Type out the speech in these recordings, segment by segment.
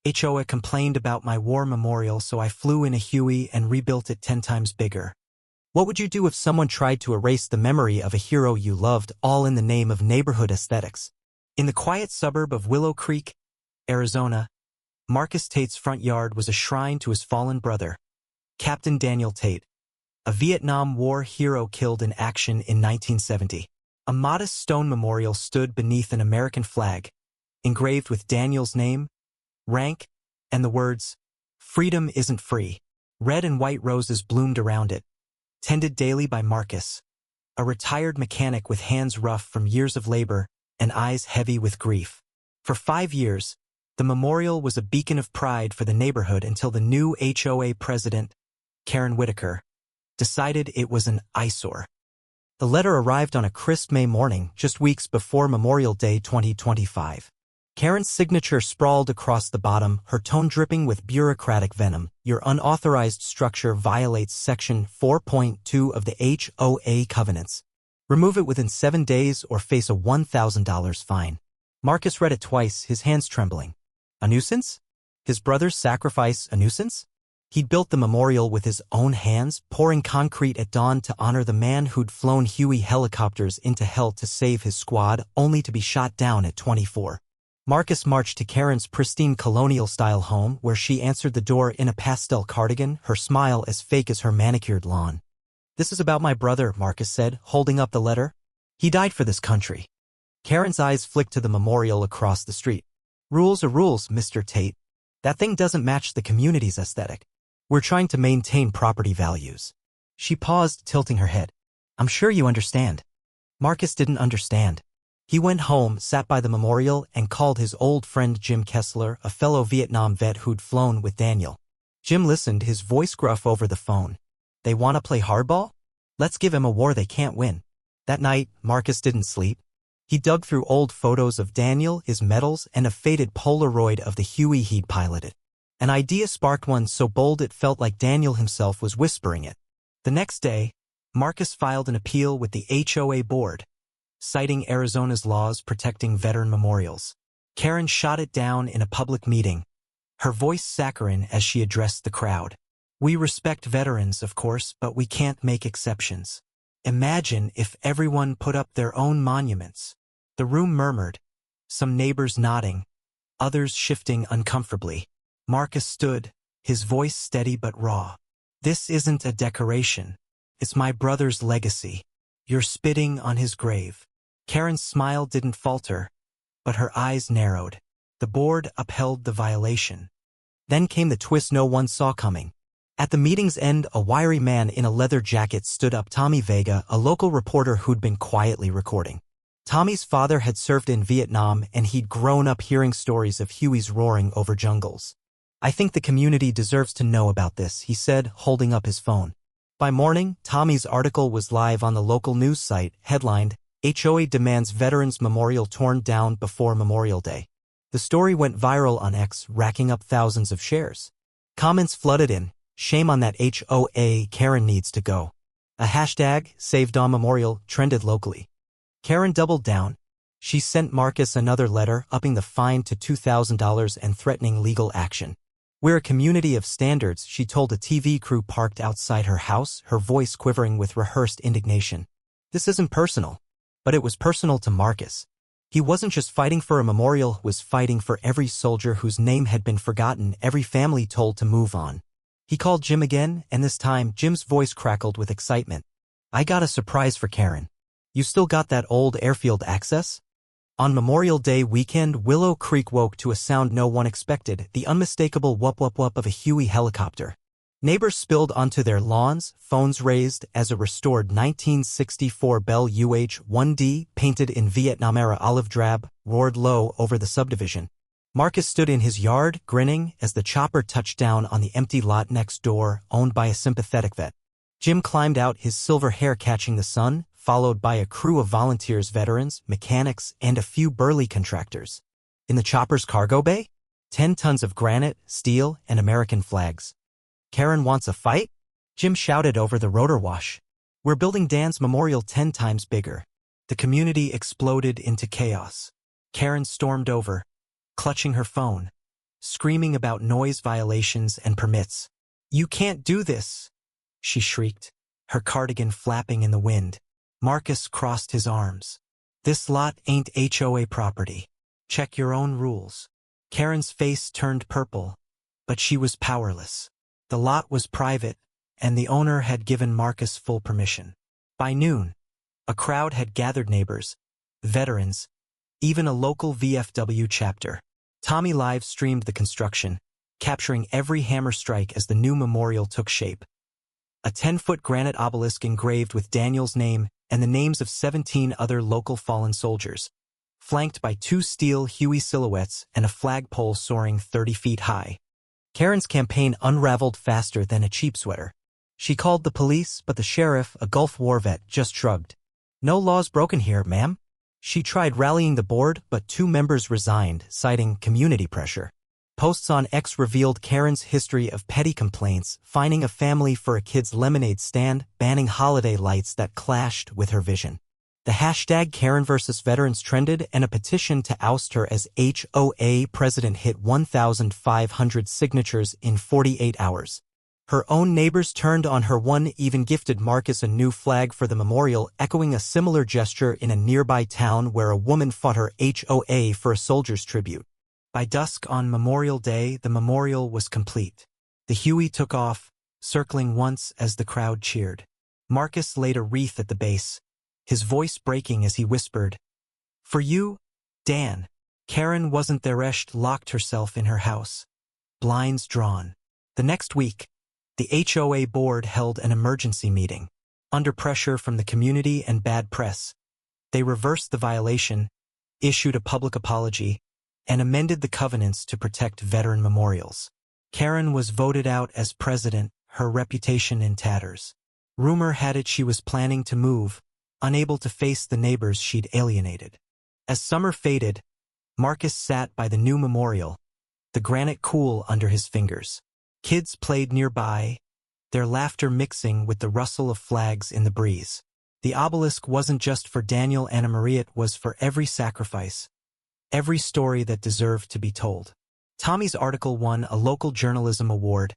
HOA complained about my war memorial, so I flew in a Huey and rebuilt it 10 times bigger. What would you do if someone tried to erase the memory of a hero you loved, all in the name of neighborhood aesthetics? In the quiet suburb of Willow Creek, Arizona, Marcus Tate's front yard was a shrine to his fallen brother, Captain Daniel Tate, a Vietnam War hero killed in action in 1970. A modest stone memorial stood beneath an American flag, engraved with Daniel's name, rank, and the words, "Freedom isn't free." Red and white roses bloomed around it, tended daily by Marcus, a retired mechanic with hands rough from years of labor and eyes heavy with grief. For 5 years, the memorial was a beacon of pride for the neighborhood until the new HOA president, Karen Whitaker, decided it was an eyesore. The letter arrived on a crisp May morning, just weeks before Memorial Day 2025. Karen's signature sprawled across the bottom, her tone dripping with bureaucratic venom. Your unauthorized structure violates Section 4.2 of the HOA covenants. Remove it within 7 days or face a $1,000 fine. Marcus read it twice, his hands trembling. A nuisance? His brother's sacrifice a nuisance? He'd built the memorial with his own hands, pouring concrete at dawn to honor the man who'd flown Huey helicopters into hell to save his squad, only to be shot down at 24. Marcus marched to Karen's pristine colonial-style home, where she answered the door in a pastel cardigan, her smile as fake as her manicured lawn. "This is about my brother," Marcus said, holding up the letter. "He died for this country." Karen's eyes flicked to the memorial across the street. "Rules are rules, Mr. Tate. That thing doesn't match the community's aesthetic. We're trying to maintain property values." She paused, tilting her head. "I'm sure you understand." Marcus didn't understand. He went home, sat by the memorial, and called his old friend Jim Kessler, a fellow Vietnam vet who'd flown with Daniel. Jim listened, his voice gruff over the phone. "They want to play hardball? Let's give him a war they can't win." That night, Marcus didn't sleep. He dug through old photos of Daniel, his medals, and a faded Polaroid of the Huey he'd piloted. An idea sparked one so bold it felt like Daniel himself was whispering it. The next day, Marcus filed an appeal with the HOA board, citing Arizona's laws protecting veteran memorials. Karen shot it down in a public meeting, her voice saccharine as she addressed the crowd. "We respect veterans, of course, but we can't make exceptions. Imagine if everyone put up their own monuments." The room murmured, some neighbors nodding, others shifting uncomfortably. Marcus stood, his voice steady but raw. "This isn't a decoration. It's my brother's legacy. You're spitting on his grave." Karen's smile didn't falter, but her eyes narrowed. The board upheld the violation. Then came the twist no one saw coming. At the meeting's end, a wiry man in a leather jacket stood up, Tommy Vega, a local reporter who'd been quietly recording. Tommy's father had served in Vietnam, and he'd grown up hearing stories of Hueys roaring over jungles. "I think the community deserves to know about this," he said, holding up his phone. By morning, Tommy's article was live on the local news site, headlined, "HOA demands Veterans Memorial torn down before Memorial Day." The story went viral on X, racking up thousands of shares. Comments flooded in, "Shame on that HOA, Karen needs to go." A hashtag, #SaveDawn trended locally. Karen doubled down. She sent Marcus another letter, upping the fine to $2,000 and threatening legal action. "We're a community of standards," she told a TV crew parked outside her house, her voice quivering with rehearsed indignation. This isn't personal. But it was personal to Marcus. He wasn't just fighting for a memorial, he was fighting for every soldier whose name had been forgotten, every family told to move on. He called Jim again, and this time, Jim's voice crackled with excitement. "I got a surprise for Karen. You still got that old airfield access?" On Memorial Day weekend, Willow Creek woke to a sound no one expected, the unmistakable whoop-whoop-whoop of a Huey helicopter. Neighbors spilled onto their lawns, phones raised as a restored 1964 Bell UH-1D, painted in Vietnam-era olive drab, roared low over the subdivision. Marcus stood in his yard, grinning, as the chopper touched down on the empty lot next door, owned by a sympathetic vet. Jim climbed out, his silver hair catching the sun, followed by a crew of volunteers, veterans, mechanics, and a few burly contractors. In the chopper's cargo bay, 10 tons of granite, steel, and American flags. "Karen wants a fight?" Jim shouted over the rotor wash. "We're building Dan's memorial 10 times bigger." The community exploded into chaos. Karen stormed over, clutching her phone. screaming about noise violations and permits. "You can't do this!" she shrieked, her cardigan flapping in the wind. Marcus crossed his arms. "This lot ain't HOA property. Check your own rules." Karen's face turned purple, but she was powerless. The lot was private, and the owner had given Marcus full permission. By noon, a crowd had gathered: neighbors, veterans, even a local VFW chapter. Tommy live-streamed the construction, capturing every hammer strike as the new memorial took shape. A 10-foot granite obelisk engraved with Daniel's name and the names of 17 other local fallen soldiers, flanked by 2 steel Huey silhouettes and a flagpole soaring 30 feet high. Karen's campaign unraveled faster than a cheap sweater. She called the police, but the sheriff, a Gulf War vet, just shrugged. "No laws broken here, ma'am." She tried rallying the board, but 2 members resigned, citing community pressure. Posts on X revealed Karen's history of petty complaints, fining a family for a kid's lemonade stand, banning holiday lights that clashed with her vision. The hashtag Karen vs. Veterans trended, and a petition to oust her as HOA president hit 1,500 signatures in 48 hours. Her own neighbors turned on her. One even gifted Marcus a new flag for the memorial, echoing a similar gesture in a nearby town where a woman fought her HOA for a soldier's tribute. By dusk on Memorial Day, the memorial was complete. The Huey took off, circling once as the crowd cheered. Marcus laid a wreath at the base, his voice breaking as he whispered, "For you, Dan." Karen wasn't there. Eshed locked herself in her house, blinds drawn. The next week, the HOA board held an emergency meeting. Under pressure from the community and bad press, they reversed the violation, issued a public apology, and amended the covenants to protect veteran memorials. Karen was voted out as president, her reputation in tatters. Rumor had it she was planning to move, unable to face the neighbors she'd alienated. As summer faded, Marcus sat by the new memorial, the granite cool under his fingers. Kids played nearby, their laughter mixing with the rustle of flags in the breeze. The obelisk wasn't just for Daniel and Marie, it was for every sacrifice, every story that deserved to be told. Tommy's article won a local journalism award,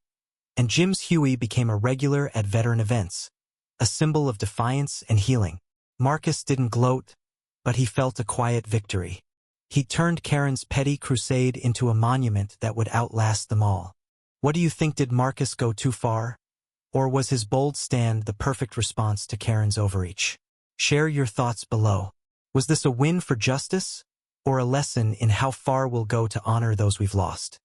and Jim's Huey became a regular at veteran events, a symbol of defiance and healing. Marcus didn't gloat, but he felt a quiet victory. He turned Karen's petty crusade into a monument that would outlast them all. What do you think? Did Marcus go too far? Or was his bold stand the perfect response to Karen's overreach? Share your thoughts below. Was this a win for justice, or a lesson in how far we'll go to honor those we've lost?